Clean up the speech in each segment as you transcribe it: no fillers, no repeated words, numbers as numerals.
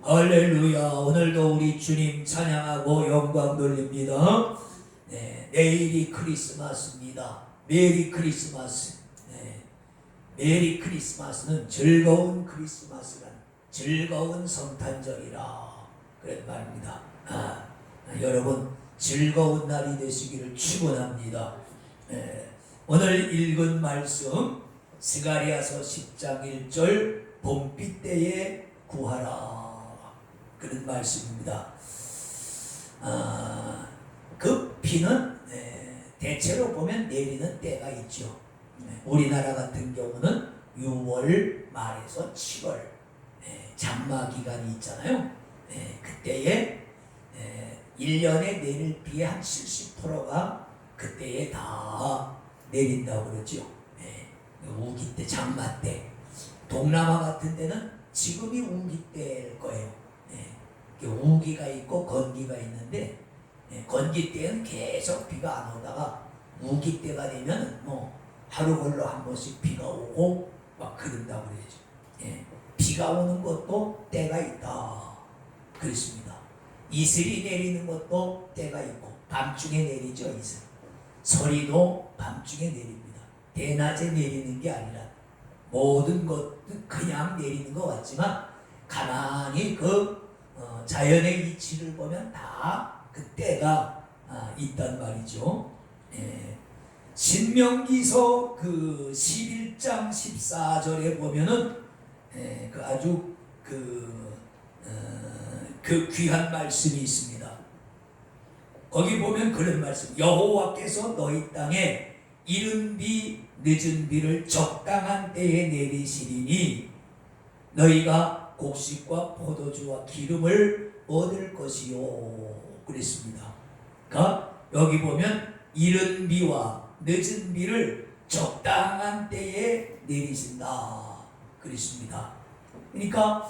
할렐루야. 오늘도 우리 주님 찬양하고 영광 돌립니다. 네, 내일이 크리스마스입니다. 메리 크리스마스. 네, 메리 크리스마스는 즐거운 크리스마스란 즐거운 성탄절이라 그런 말입니다. 여러분 즐거운 날이 되시기를 축원합니다. 오늘 읽은 말씀 스가랴서 10장 1절 봄비 때에 구하라 그런 말씀입니다. 그 비는 대체로 보면 내리는 때가 있죠. 우리나라 같은 경우는 6월 말에서 7월 장마 기간이 있잖아요. 그때에 1년에 내릴 비의 한 70%가 그때에 다 내린다고 그러죠. 우기 때, 장마 때. 동남아 같은 데는 지금이 우기 때일 거예요. 우기가 있고 건기가 있는데 건기 때는 계속 비가 안 오다가 우기 때가 되면 뭐 하루 걸러 한 번씩 비가 오고 막 그런다고 그러죠. 비가 오는 것도 때가 있다 그렇습니다. 이슬이 내리는 것도 때가 있고 밤중에 내리죠. 이슬 서리도 밤중에 내립니다. 대낮에 내리는 게 아니라 모든 것은 그냥 내리는 것 같지만 가만히 그 자연의 이치를 보면 다 그 때가 있단 말이죠. 신명기서 그 11장 14절에 보면은 그 아주 그 귀한 말씀이 있습니다. 거기 보면 그런 말씀, 여호와께서 너희 땅에 이른 비 늦은 비를 적당한 때에 내리시리니 너희가 곡식과 포도주와 기름을 얻을 것이요 그랬습니다. 그러니까 여기 보면 이른 비와 늦은 비를 적당한 때에 내리신다 그랬습니다. 그러니까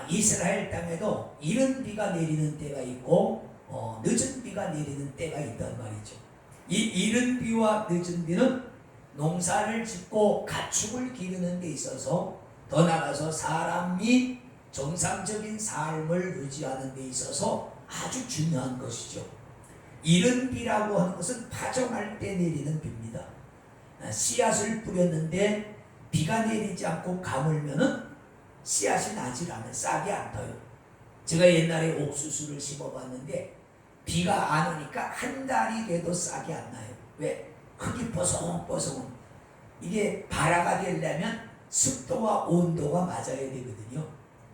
이스라엘 땅에도 이른 비가 내리는 때가 있고 늦은 비가 내리는 때가 있단 말이죠. 이 이른 비와 늦은 비는 농사를 짓고 가축을 기르는 데 있어서 더 나아가서 사람이 정상적인 삶을 유지하는 데 있어서 아주 중요한 것이죠. 이른 비라고 하는 것은 파종할 때 내리는 비입니다. 씨앗을 뿌렸는데 비가 내리지 않고 가물면은 씨앗이 나질 않아요. 싹이 안 터요. 제가 옛날에 옥수수를 심어봤는데 비가 안 오니까 한 달이 돼도 싹이 안 나요. 왜? 흙이 뽀송뽀송. 이게 발화가 되려면 습도와 온도가 맞아야 되거든요.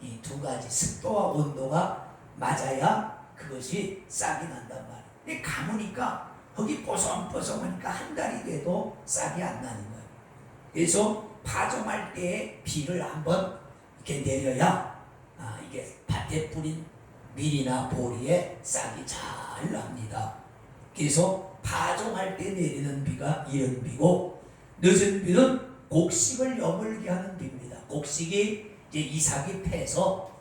이 두 가지 습도와 온도가 맞아야 그것이 싹이 난단 말이에요. 근데 가무니까 흙이 뽀송뽀송하니까 한 달이 돼도 싹이 안 나는 거예요. 그래서 파종할 때에 비를 한번 이렇게 내려야 이게 밭에 뿌린 밀이나 보리에 싹이 잘 납니다. 그래서 파종할 때 내리는 비가 이른 비고 늦은 비는 곡식을 여물게 하는 비입니다. 곡식이 이제 이삭이 패서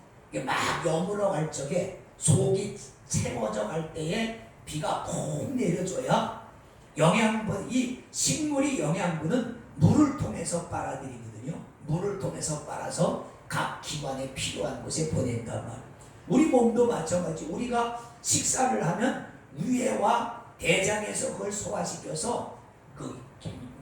막 여물어 갈 적에 속이 채워져 갈 때에 비가 푹 내려줘야 영양분, 이 식물이 영양분은 물을 통해서 빨아들이거든요. 물을 통해서 빨아서 각 기관에 필요한 곳에 보낸단 말이에요. 우리 몸도 마찬가지. 우리가 식사를 하면 위에와 대장에서 그걸 소화시켜서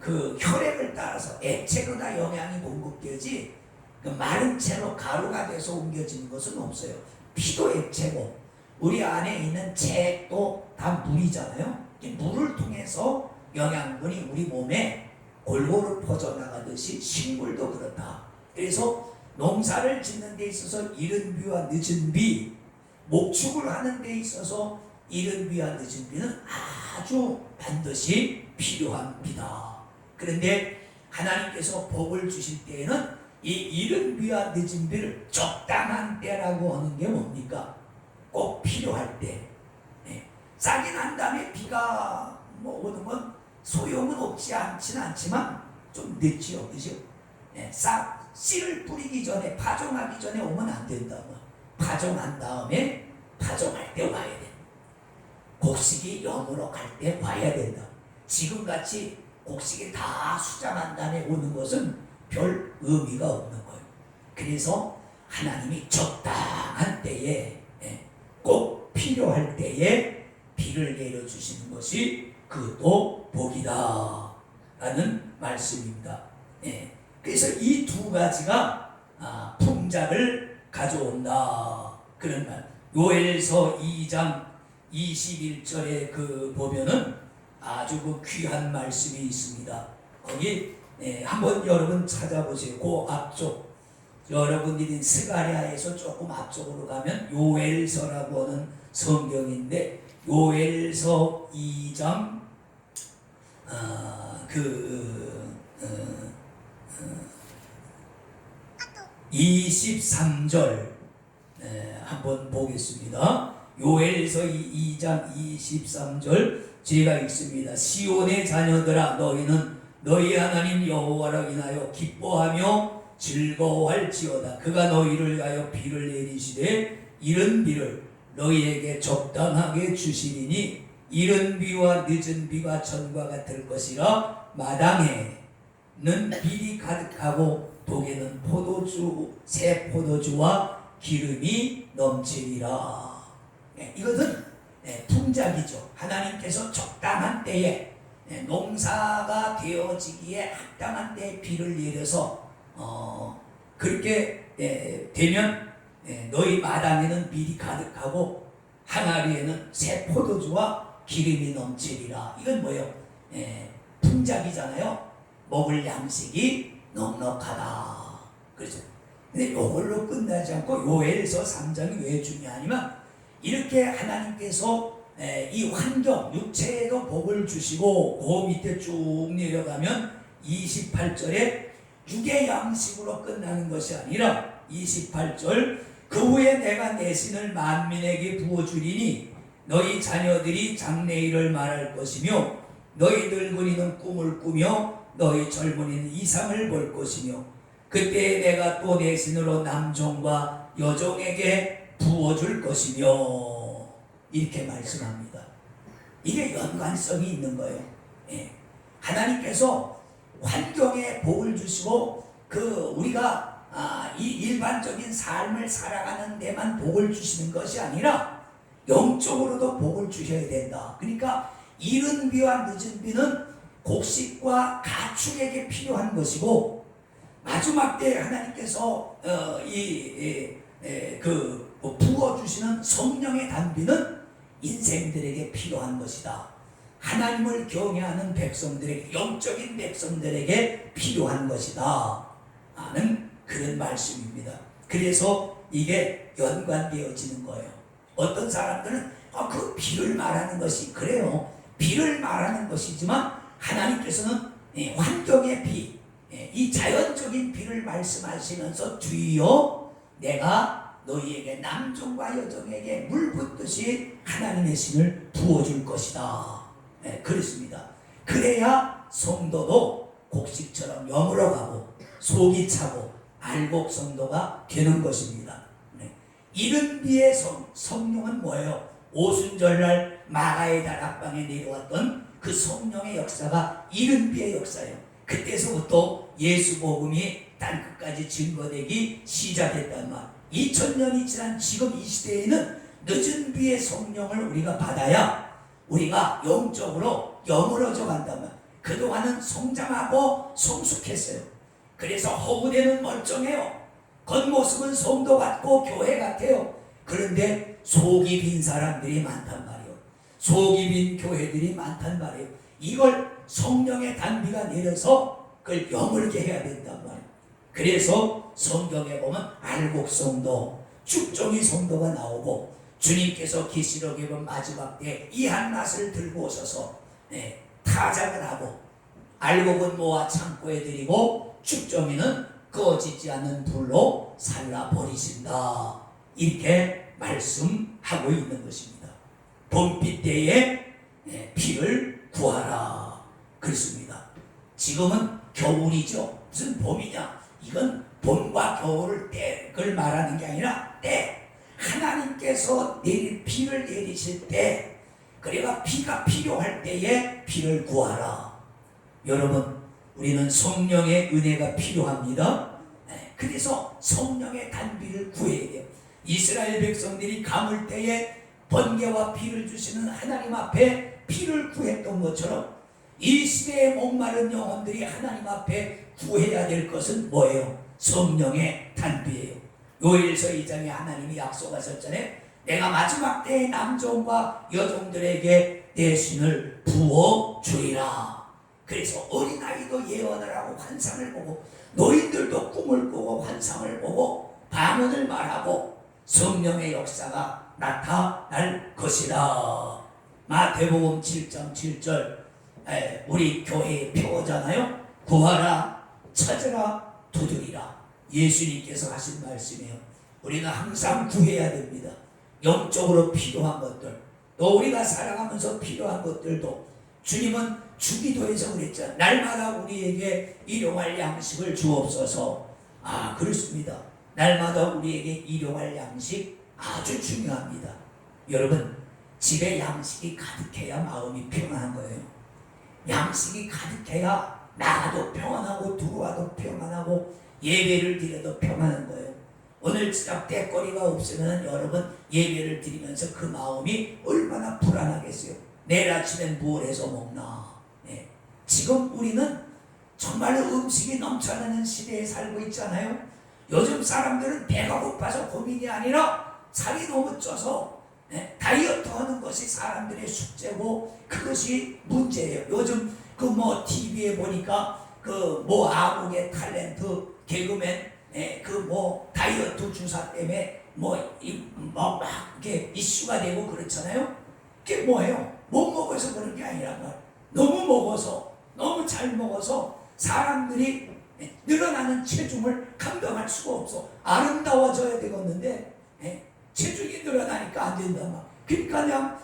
그 혈액을 따라서 액체로 다 영양이 공급되지 그 마른 채로 가루가 돼서 옮겨지는 것은 없어요. 피도 액체고 우리 안에 있는 체도 다 물이잖아요. 물을 통해서 영양분이 우리 몸에 골고루 퍼져나가듯이 식물도 그렇다. 그래서 농사를 짓는 데 있어서 이른 비와 늦은 비, 목축을 하는 데 있어서 이른 비와 늦은 비는 아주 반드시 필요한 비다. 그런데 하나님께서 복을 주실 때에는 이 이른 비와 늦은 비를 적당한 때라고 하는 게 뭡니까? 꼭 필요할 때. 싹이 난 다음에 비가 오는 건 소용은 없지 않지는 않지만 좀 늦지요. 그죠? 씨를 뿌리기 전에, 파종하기 전에 오면 안 된다. 파종한 다음에 파종할 때 와야 돼. 곡식이 여물어 갈 때 와야 된다. 지금같이 곡식이 다 수장한 다음에 오는 것은 별 의미가 없는 거예요. 그래서 하나님이 적당한 때에 꼭 필요할 때에 비를 내려주시는 것이 그것도 복이다 라는 말씀입니다. 그래서 이 두 가지가 풍작을 가져온다 그런 말. 요엘서 2장 21절에 그 보면은 아주 그 귀한 말씀이 있습니다. 거기 한번 여러분 찾아보세요. 그 앞쪽 여러분들이 스가랴에서 조금 앞쪽으로 가면 요엘서라고 하는 성경인데 요엘서 2장 23절 한번 보겠습니다. 요엘서 2장 23절 제가 읽습니다. 시온의 자녀들아 너희는 너희 하나님 여호와로 인하여 기뻐하며 즐거워할지어다. 그가 너희를 위하여 비를 내리시되 이른 비를 너희에게 적당하게 주시리니 이른 비와 늦은 비가 전과 같을 것이라. 마당에는 밀이 가득하고 독에는 새 포도주와 기름이 넘치리라. 이것은 풍작이죠. 하나님께서 적당한 때에 농사가 되어지기에 합당한 때에 비를 내려서 그렇게 되면 너희 마당에는 밀이 가득하고 항아리에는 새 포도주와 기름이 넘치리라. 이건 뭐예요? 풍작이잖아요. 먹을 양식이 넉넉하다. 그렇죠. 근데 이걸로 끝나지 않고 요엘서 3장이 왜 중요하냐면 이렇게 하나님께서 이 환경, 육체에도 복을 주시고 그 밑에 쭉 내려가면 28절에 육의 양식으로 끝나는 것이 아니라 28절 그 후에 내가 내 신을 만민에게 부어주리니 너희 자녀들이 장래일을 말할 것이며 너희 늙은이는 꿈을 꾸며 너희 젊은이는 이상을 볼 것이며 그때 내가 또 내 신으로 남종과 여종에게 부어줄 것이며 이렇게 말씀합니다. 이게 연관성이 있는 거예요. 하나님께서 환경에 복을 주시고 우리가 이 일반적인 삶을 살아가는 데만 복을 주시는 것이 아니라 영적으로도 복을 주셔야 된다. 그러니까 이른 비와 늦은 비는 곡식과 가축에게 필요한 것이고 마지막 때 하나님께서 부어주시는 성령의 단비는 인생들에게 필요한 것이다. 하나님을 경외하는 백성들에게, 영적인 백성들에게 필요한 것이다 하는 그런 말씀입니다. 그래서 이게 연관되어지는 거예요. 어떤 사람들은 그 비를 말하는 것이 그래요. 비를 말하는 것이지만 하나님께서는 환경의 비, 이 자연적인 비를 말씀하시면서 주여 내가 너희에게 남종과 여종에게 물 붓듯이 하나님의 신을 부어줄 것이다. 그렇습니다. 그래야 성도도 곡식처럼 여물어가고 속이 차고 알곡 성도가 되는 것입니다. 이른 비의 성령은 뭐예요? 오순절날 마가의 다락방에 내려왔던 그 성령의 역사가 이른 비의 역사예요. 그때서부터 예수 복음이 땅끝까지 증거되기 시작했단 말. 2000년이 지난 지금 이 시대에는 늦은 비의 성령을 우리가 받아야 우리가 영적으로 여물어져 간단 말. 그동안은 성장하고 성숙했어요. 그래서 허구대는 멀쩡해요. 겉모습은 성도 같고 교회 같아요. 그런데 속이 빈 사람들이 많단 말이에요. 속이 빈 교회들이 많단 말이에요. 이걸 성령의 단비가 내려서 그걸 여물게 해야 된단 말이에요. 그래서 성경에 보면 알곡 성도, 축종이 성도가 나오고 주님께서 계시록에 보면 마지막 때 이 한낫을 들고 오셔서 타작을 하고 알곡은 모아 창고에 들이고 축종이는 꺼지지 않는 불로 살라버리신다. 이렇게 말씀하고 있는 것입니다. 봄비 때에 비를 구하라. 그렇습니다. 지금은 겨울이죠. 무슨 봄이냐? 이건 봄과 겨울을 때를 말하는 게 아니라 때. 하나님께서 비를 내리실 때, 그래가 비가 필요할 때에 비를 구하라. 여러분, 우리는 성령의 은혜가 필요합니다. 그래서 성령의 단비를 구해야 돼요. 이스라엘 백성들이 감을 때에 번개와 비를 주시는 하나님 앞에 피를 구했던 것처럼 이 시대의 목마른 영혼들이 하나님 앞에 구해야 될 것은 뭐예요? 성령의 단비예요. 요엘서 2장에 하나님이 약속하셨잖아요. 내가 마지막 때의 남종과 여종들에게 내 신을 부어주리라. 그래서 어린아이도 예언을 하고 환상을 보고, 노인들도 꿈을 꾸고 환상을 보고 방언을 말하고 성령의 역사가 나타날 것이다. 마태복음 7장 7절 우리 교회의 표어잖아요. 구하라, 찾으라, 두드리라. 예수님께서 하신 말씀이에요. 우리는 항상 구해야 됩니다. 영적으로 필요한 것들, 또 우리가 살아가면서 필요한 것들도 주님은 주기도에서 그랬죠. 날마다 우리에게 일용할 양식을 주옵소서. 그렇습니다. 날마다 우리에게 일용할 양식 아주 중요합니다. 여러분, 집에 양식이 가득해야 마음이 평안한 거예요. 양식이 가득해야 나가도 평안하고 들어와도 평안하고 예배를 드려도 평안한 거예요. 오늘 진짜 때거리가 없으면 여러분 예배를 드리면서 그 마음이 얼마나 불안하겠어요. 내일 아침엔 뭘 해서 먹나. 지금 우리는 정말 음식이 넘쳐나는 시대에 살고 있잖아요. 요즘 사람들은 배가 고파서 고민이 아니라 살이 너무 쪄서 다이어트 하는 것이 사람들의 숙제고 그것이 문제예요. 요즘 그 TV에 보니까 아국의 탤런트 개그맨 다이어트 주사 때문에 막 이렇게 이슈가 되고 그렇잖아요. 그게 뭐예요? 못 먹어서 그런 게 아니란 말. 너무 먹어서, 너무 잘 먹어서 사람들이 늘어나는 체중을 감당할 수가 없어. 아름다워져야 되겠는데 체중이 늘어나니까 안 된단 말. 그러니까 그냥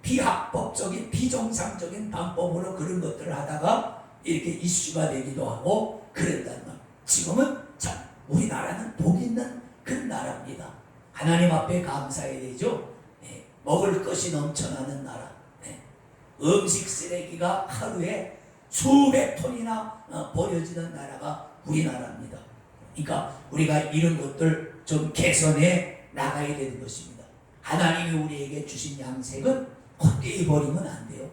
비합법적인 비정상적인 방법으로 그런 것들을 하다가 이렇게 이슈가 되기도 하고 그랬단 말. 지금은 참 우리나라는 복 있는 그런 나라입니다. 하나님 앞에 감사해야 되죠. 먹을 것이 넘쳐나는 나라. 음식 쓰레기가 하루에 수백 톤이나 버려지는 나라가 우리나라입니다. 그러니까 우리가 이런 것들 좀 개선해 나가야 되는 것입니다. 하나님이 우리에게 주신 양식은 헛되이 버리면 안 돼요.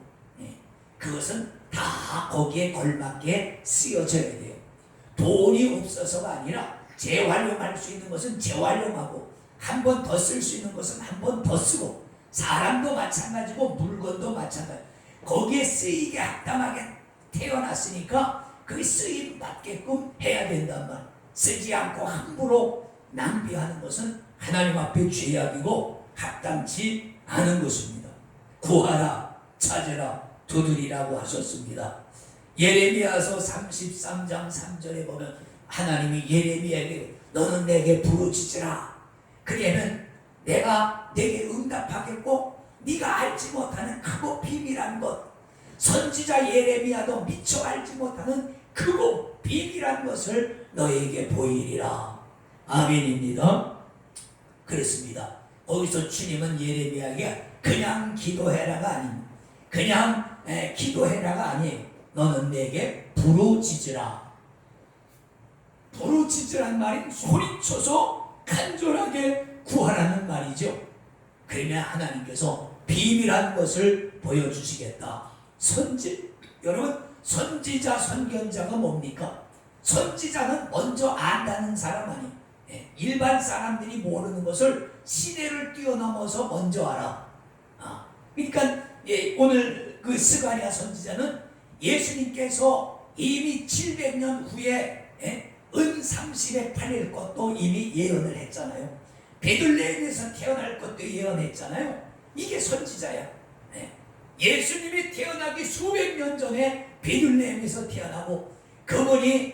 그것은 다 거기에 걸맞게 쓰여져야 돼요. 돈이 없어서가 아니라 재활용할 수 있는 것은 재활용하고 한 번 더 쓸 수 있는 것은 한 번 더 쓰고, 사람도 마찬가지고 물건도 마찬가지. 거기에 쓰이게 합당하게 태어났으니까 그 쓰임 받게끔 해야 된단 말. 쓰지 않고 함부로 낭비하는 것은 하나님 앞에 죄악이고 합당치 않은 것입니다. 구하라, 찾으라, 두드리라고 하셨습니다. 예레미야서 33장 3절에 보면 하나님이 예레미야에게 너는 내게 부르짖으라. 그러면 내가 내게 응답하겠고 네가 알지 못하는 크고 비밀한 것, 선지자 예레미야도 미처 알지 못하는 크고 비밀한 것을 너에게 보이리라. 아멘입니다. 그렇습니다. 거기서 주님은 예레미야에게 그냥 기도해라가 아닙니다. 그냥 기도해라가 아니에요. 너는 내게 부르짖으라. 부르짖으란 말이 소리쳐서 간절하게 구하라는 말이죠. 그러면 하나님께서 비밀한 것을 보여주시겠다. 여러분, 선지자 선견자가 뭡니까? 선지자는 먼저 안다는 사람 아니에요. 일반 사람들이 모르는 것을 시대를 뛰어넘어서 먼저 알아. 그러니까 오늘 그 스가랴 선지자는 예수님께서 이미 700년 후에 은 30에 팔릴 것도 이미 예언을 했잖아요. 베들레헴에서 태어날 것도 예언했잖아요. 이게 선지자야. 예수님이 태어나기 수백 년 전에 베들레헴에서 태어나고 그분이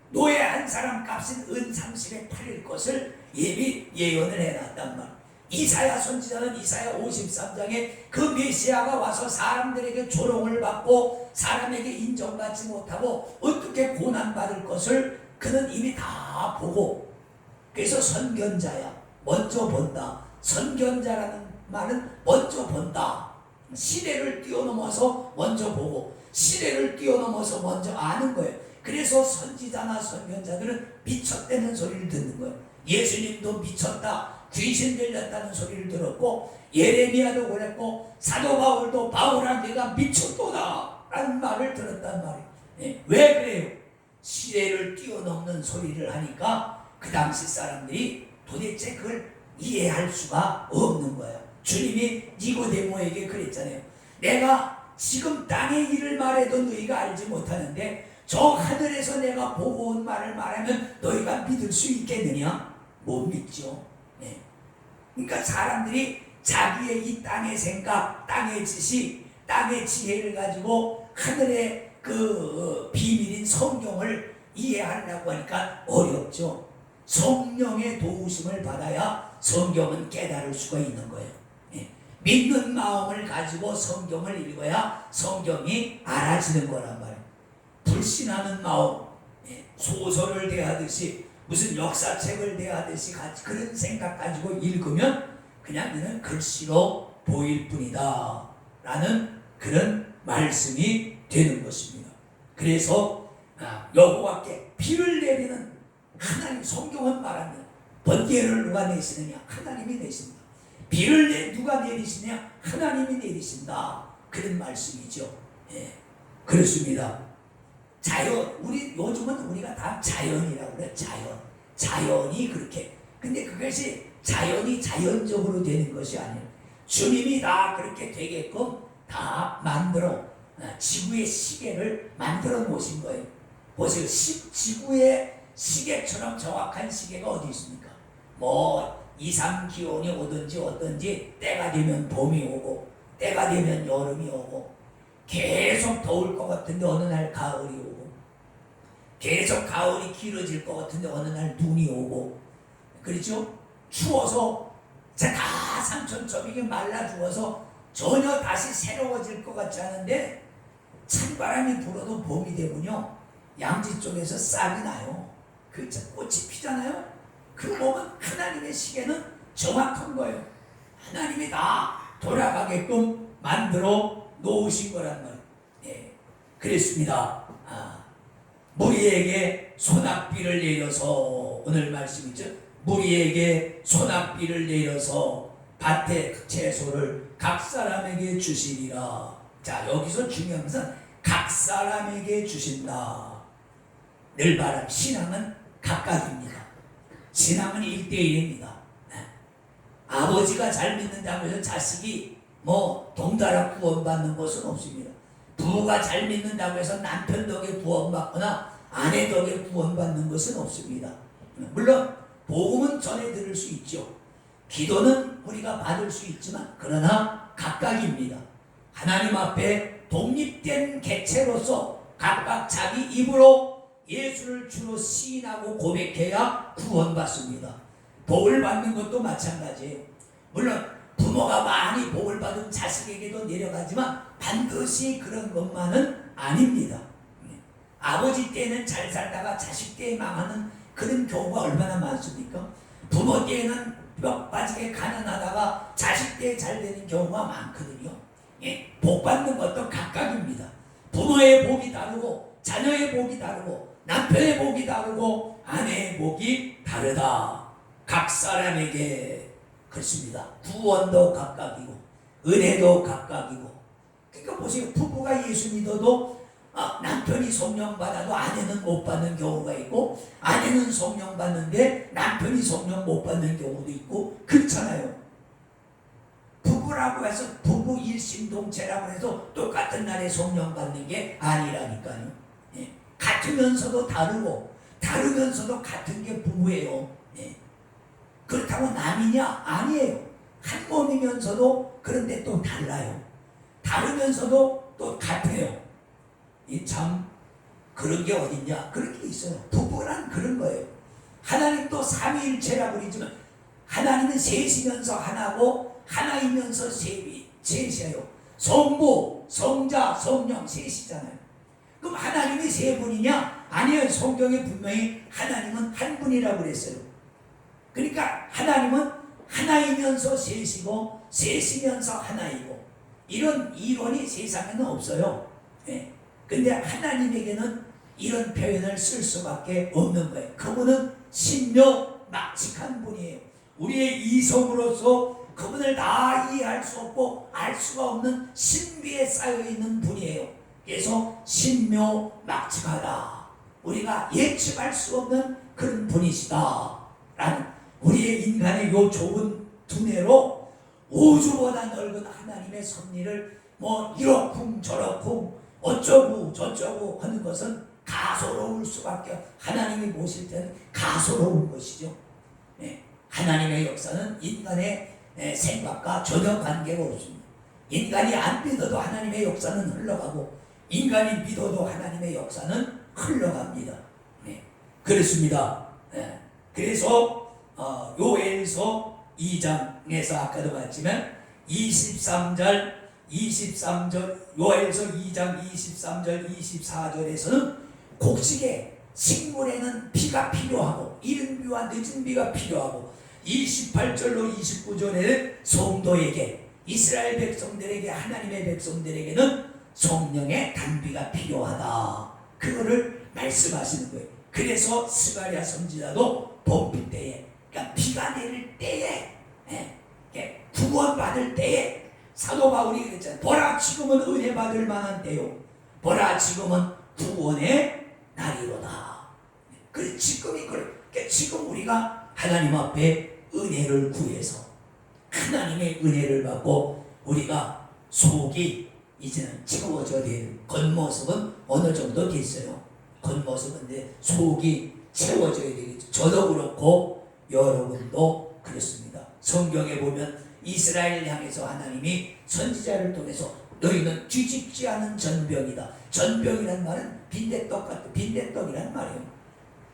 노예 한 사람 값인 은 30에 팔릴 것을 이미 예언을 해놨단 말. 이사야 선지자는 이사야 53장에 그 메시아가 와서 사람들에게 조롱을 받고 사람에게 인정받지 못하고 어떻게 고난받을 것을 그는 이미 다 보고, 그래서 선견자야. 먼저 본다. 선견자라는 말은 먼저 본다. 시대를 뛰어넘어서 먼저 보고 시대를 뛰어넘어서 먼저 아는 거예요. 그래서 선지자나 선견자들은 미쳤다는 소리를 듣는 거예요. 예수님도 미쳤다, 귀신 들렸다는 소리를 들었고, 예레미야도 그랬고, 사도 바울도 바울아 네가 미쳤도다 라는 말을 들었단 말이에요. 네. 왜 그래요? 시대를 뛰어넘는 소리를 하니까 그 당시 사람들이 도대체 그걸 이해할 수가 없는 거예요. 주님이 니고데모에게 그랬잖아요. 내가 지금 땅의 일을 말해도 너희가 알지 못하는데 저 하늘에서 내가 보고 온 말을 말하면 너희가 믿을 수 있겠느냐? 못 믿죠. 네. 그러니까 사람들이 자기의 이 땅의 생각, 땅의 지식, 땅의 지혜를 가지고 하늘의 그 비밀인 성경을 이해하려고 하니까 어렵죠. 성령의 도우심을 받아야 성경은 깨달을 수가 있는 거예요. 예. 믿는 마음을 가지고 성경을 읽어야 성경이 알아지는 거란 말이에요. 불신하는 마음, 예. 소설을 대하듯이 무슨 역사책을 대하듯이 그런 생각 가지고 읽으면 그냥 이는 글씨로 보일 뿐이다 라는 그런 말씀이 되는 것입니다. 그래서 여호와께 비를 내리는 하나님, 성경은 말합니다. 번개를 누가 내시느냐? 하나님이 내신다. 비를 누가 내리시냐? 하나님이 내리신다. 그런 말씀이죠. 예, 그렇습니다. 자연, 요즘은 우리가 다 자연이라고 그래요. 자연이 그렇게. 근데 그것이 자연이 자연적으로 되는 것이 아니에요. 주님이 다 그렇게 되게끔 다 만들어, 지구의 시계를 만들어 놓으신 거예요. 보세요. 지구의 시계처럼 정확한 시계가 어디 있습니까? 뭐 2, 3 기온이 오든지 때가 되면 봄이 오고 때가 되면 여름이 오고 계속 더울 것 같은데 어느 날 가을이 오고 계속 가을이 길어질 것 같은데 어느 날 눈이 오고 그렇죠? 추워서 다 상처처럼 말라 죽어서 전혀 다시 새로워질 것 같지 않은데 찬바람이 불어도 봄이 되면요 양지 쪽에서 싹이 나요. 그 꽃이 피잖아요. 그 보면 하나님의 시계는 정확한 거예요. 하나님이 다 돌아가게끔 만들어 놓으신 거란 말이에요. 네, 그랬습니다. 무리에게 소낙비를 내려서 오늘 말씀이죠. 무리에게 소낙비를 내려서 밭의 채소를 각 사람에게 주시리라. 자, 여기서 중요한 것은 각 사람에게 주신다. 늘 말하면 신앙은 각각입니다. 신앙은 1대1입니다. 아버지가 잘 믿는다고 해서 자식이 뭐 동달아 구원받는 것은 없습니다. 부부가 잘 믿는다고 해서 남편 덕에 구원받거나 아내 덕에 구원받는 것은 없습니다. 물론 복음은 전해 들을 수 있죠. 기도는 우리가 받을 수 있지만 그러나 각각입니다. 하나님 앞에 독립된 객체로서 각각 자기 입으로 예수를 주로 시인하고 고백해야 구원받습니다. 복을 받는 것도 마찬가지예요. 물론 부모가 많이 복을 받은 자식에게도 내려가지만 반드시 그런 것만은 아닙니다. 아버지 때는 잘 살다가 자식 때에 망하는 그런 경우가 얼마나 많습니까? 부모 때는 뼈 빠지게 가난하다가 자식 때에 잘 되는 경우가 많거든요. 예, 복 받는 것도 각각입니다. 부모의 복이 다르고 자녀의 복이 다르고 남편의 복이 다르고 아내의 복이 다르다. 각 사람에게 그렇습니다. 구원도 각각이고 은혜도 각각이고. 그러니까 보세요. 부부가 예수 믿어도 남편이 성령 받아도 아내는 못 받는 경우가 있고 아내는 성령 받는데 남편이 성령 못 받는 경우도 있고 그렇잖아요. 부부라고 해서 부부 일심동체라고 해서 똑같은 날에 성령 받는 게 아니라니까요. 예. 같으면서도 다르고 다르면서도 같은 게 부부예요. 예. 그렇다고 남이냐? 아니에요. 한 몸이면서도 그런데 또 달라요. 다르면서도 또 같아요. 이 참 그런 게 어딨냐? 그런 게 있어요. 부부란 그런 거예요. 하나님도 삼위일체라고 그러지만 하나님은 셋이면서 하나고 하나이면서 셋이에요. 성부, 성자, 성령 셋이잖아요. 그럼 하나님이 세 분이냐? 아니요. 성경에 분명히 하나님은 한 분이라고 그랬어요. 그러니까 하나님은 하나이면서 셋이고 셋이면서 하나이고 이런 이론이 세상에는 없어요. 네. 근데 하나님에게는 이런 표현을 쓸 수밖에 없는 거예요. 그분은 신묘 막직한 분이에요. 우리의 이성으로서 그분을 다 이해할 수 없고 알 수가 없는 신비에 쌓여있는 분이에요. 그래서 신묘막직하다. 우리가 예측할 수 없는 그런 분이시다 라는 우리의 인간의 요 좁은 두뇌로 우주보다 넓은 하나님의 섭리를 뭐 이렇쿵 저렇쿵 어쩌고 저쩌고 하는 것은 가소로울 수밖에, 하나님이 보실 때는 가소로운 것이죠. 네. 하나님의 역사는 인간의 생각과 전혀 관계가 없습니다. 인간이 안 믿어도 하나님의 역사는 흘러가고 인간이 믿어도 하나님의 역사는 흘러갑니다. 네. 그렇습니다. 네. 그래서 요엘서 2장에서 아까도 봤지만 23절 요엘서 2장 23절 24절에서는 곡식에 식물에는 비가 필요하고 이른 비와 늦은 비가 필요하고 28절로 29절에는 성도에게 이스라엘 백성들에게 하나님의 백성들에게는 성령의 단비가 필요하다. 그거를 말씀하시는 거예요. 그래서 스가랴 선지자도 봄비 때에, 그러니까 비가 내릴 때에, 구원받을 때에 사도 바울이 그랬잖아요. 보라 지금은 은혜 받을 만한 때요. 보라 지금은 구원의 날이로다. 그 지금이 그래. 그러니까 지금 우리가 하나님 앞에 은혜를 구해서 하나님의 은혜를 받고 우리가 속이 이제는 채워져야 돼요. 겉모습은 어느 정도 됐어요. 겉모습은 속이 채워져야 되겠죠. 저도 그렇고 여러분도 그렇습니다. 성경에 보면 이스라엘을 향해서 하나님이 선지자를 통해서 너희는 뒤집지 않은 전병이다. 전병이란 말은 빈대떡 같은 빈대떡이란 말이에요.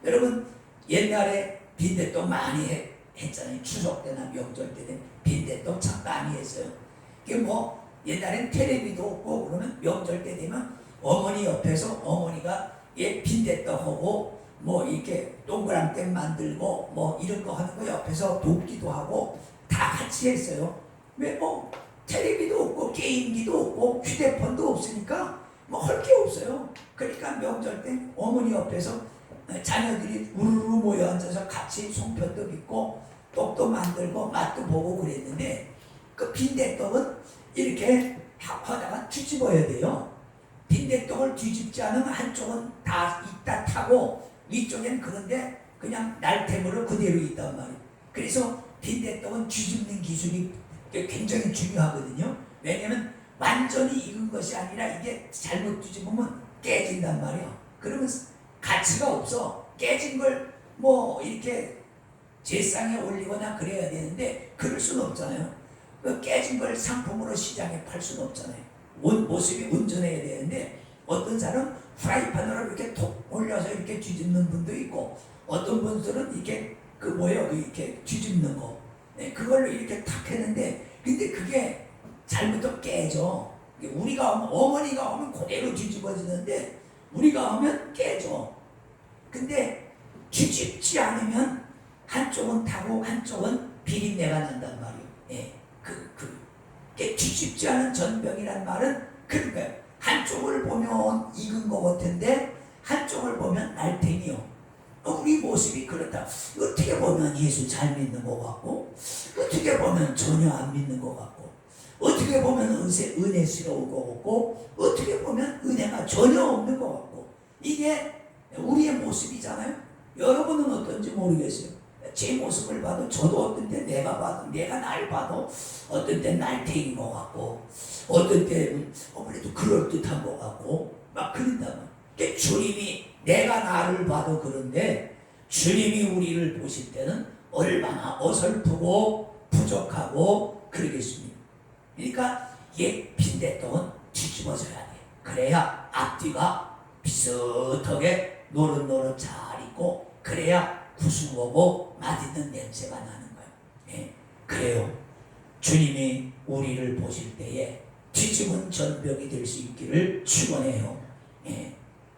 여러분 옛날에 빈대떡 많이 했잖아요. 추석 때나 명절 때 빈대떡 참 많이 했어요. 그게 뭐 옛날엔 텔레비도 없고 그러면 명절 때 되면 어머니 옆에서 어머니가 빈대떡하고 뭐 이렇게 동그랑땡 만들고 뭐 이런 거 하는 거 옆에서 돕기도 하고 다 같이 했어요. 왜 뭐 텔레비도 없고 게임기도 없고 휴대폰도 없으니까 뭐 할 게 없어요. 그러니까 명절 때 어머니 옆에서 자녀들이 우르르 모여 앉아서 같이 송편도 빚고 떡도 만들고 맛도 보고 그랬는데 그 빈대떡은 이렇게 하다가 뒤집어야 돼요. 빈대떡을 뒤집지 않으면 한쪽은 다 있다 타고 위쪽엔 그런데 그냥 날태물을 그대로 있단 말이에요. 그래서 빈대떡은 뒤집는 기술이 굉장히 중요하거든요. 왜냐면 완전히 익은 것이 아니라 이게 잘못 뒤집으면 깨진단 말이에요. 그러면 가치가 없어. 깨진 걸 뭐 이렇게 제상에 올리거나 그래야 되는데 그럴 수는 없잖아요. 그 깨진 걸 상품으로 시장에 팔 수는 없잖아요. 모습이 온전해야 되는데 어떤 사람은 프라이팬으로 이렇게 톡 올려서 이렇게 뒤집는 분도 있고 어떤 분들은 이렇게 이렇게 뒤집는 거 그걸로 이렇게 탁 했는데 근데 그게 잘못하면 깨져. 우리가 하면 어머니가 하면 그대로 뒤집어지는데 우리가 하면 깨져. 근데 뒤집지 않으면 한쪽은 타고 한쪽은 비린내가 난단 말이에요. 뒤집지 않은 전병이란 말은 그러니까 한쪽을 보면 익은 것 같은데 한쪽을 보면 날탱이요. 우리 모습이 그렇다. 어떻게 보면 예수 잘 믿는 것 같고 어떻게 보면 전혀 안 믿는 것 같고 어떻게 보면 은혜스러운 것 같고 어떻게 보면 은혜가 전혀 없는 것 같고 이게 우리의 모습이잖아요. 여러분은 어떤지 모르겠어요. 제 모습을 봐도 저도 어떤 때 내가 날 봐도 어떤 때 날탱인 것 같고 어떤 때 그래도 그럴듯한 것 같고 막 그런다면 주님이 내가 나를 봐도 그런데 주님이 우리를 보실 때는 얼마나 어설프고 부족하고 그러겠습니다. 그러니까 빈대떡은 뒤집어져야 돼. 그래야 앞뒤가 비슷하게 노릇노릇 잘 있고 그래야 구수하고 맛있는 냄새가 나는 거예요. 그래요. 주님이 우리를 보실 때에 뒤집은 전병이 될 수 있기를 축원해요.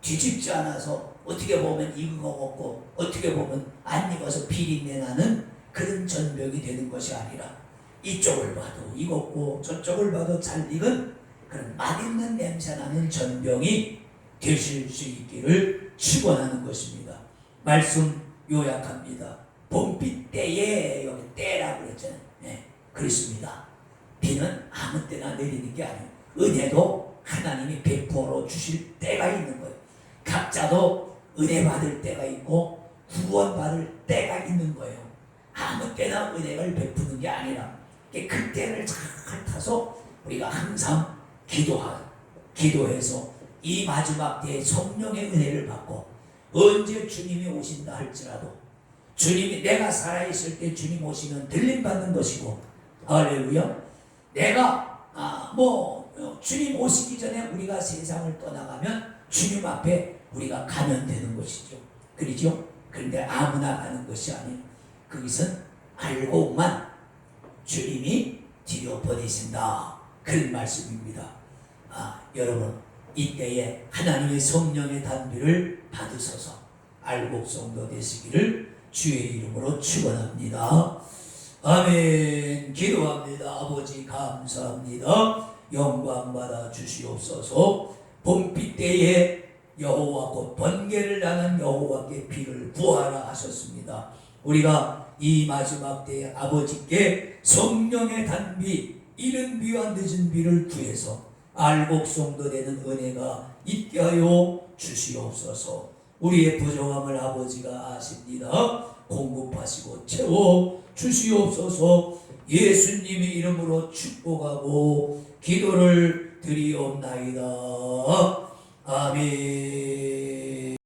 뒤집지 않아서 어떻게 보면 익은 것 같고 어떻게 보면 안 익어서 비린내 나는 그런 전병이 되는 것이 아니라 이쪽을 봐도 익었고 저쪽을 봐도 잘 익은 그런 맛있는 냄새 나는 전병이 되실 수 있기를 축원하는 것입니다. 말씀 요약합니다. 봄비 때에, 여기 때라고 그랬잖아요. 네, 그렇습니다. 비는 아무 때나 내리는 게 아니에요. 은혜도 하나님이 베풀어 주실 때가 있는 거예요. 각자도 은혜 받을 때가 있고 구원 받을 때가 있는 거예요. 아무 때나 은혜를 베푸는 게 아니라 그 때를 잘 타서 우리가 항상 기도해서 이 마지막 때에 성령의 은혜를 받고, 언제 주님이 오신다 할지라도 주님이, 내가 살아있을 때 주님 오시면 들림받는 것이고, 할렐루야, 내가 주님 오시기 전에 우리가 세상을 떠나가면 주님 앞에 우리가 가면 되는 것이죠. 그렇죠? 그런데 아무나 가는 것이 아니에요. 그것은 알고만 주님이 뒤로 보내신다, 그런 말씀입니다. 여러분, 이때에 하나님의 성령의 단비를 받으소서 알곡 성도 되시기를 주의 이름으로 축원합니다. 아멘. 기도합니다. 아버지 감사합니다. 영광 받아 주시옵소서. 봄비 때에 여호와 곧 번개를 나는 여호와께 비를 부하라 하셨습니다. 우리가 이 마지막 때에 아버지께 성령의 단비, 이른 비와 늦은 비를 구해서 알곡 성도 되는 은혜가 있게 하여 주시옵소서. 우리의 부족함을 아버지가 아십니다. 공급하시고 채워 주시옵소서. 예수님의 이름으로 축복하고 기도를 드리옵나이다. 아멘.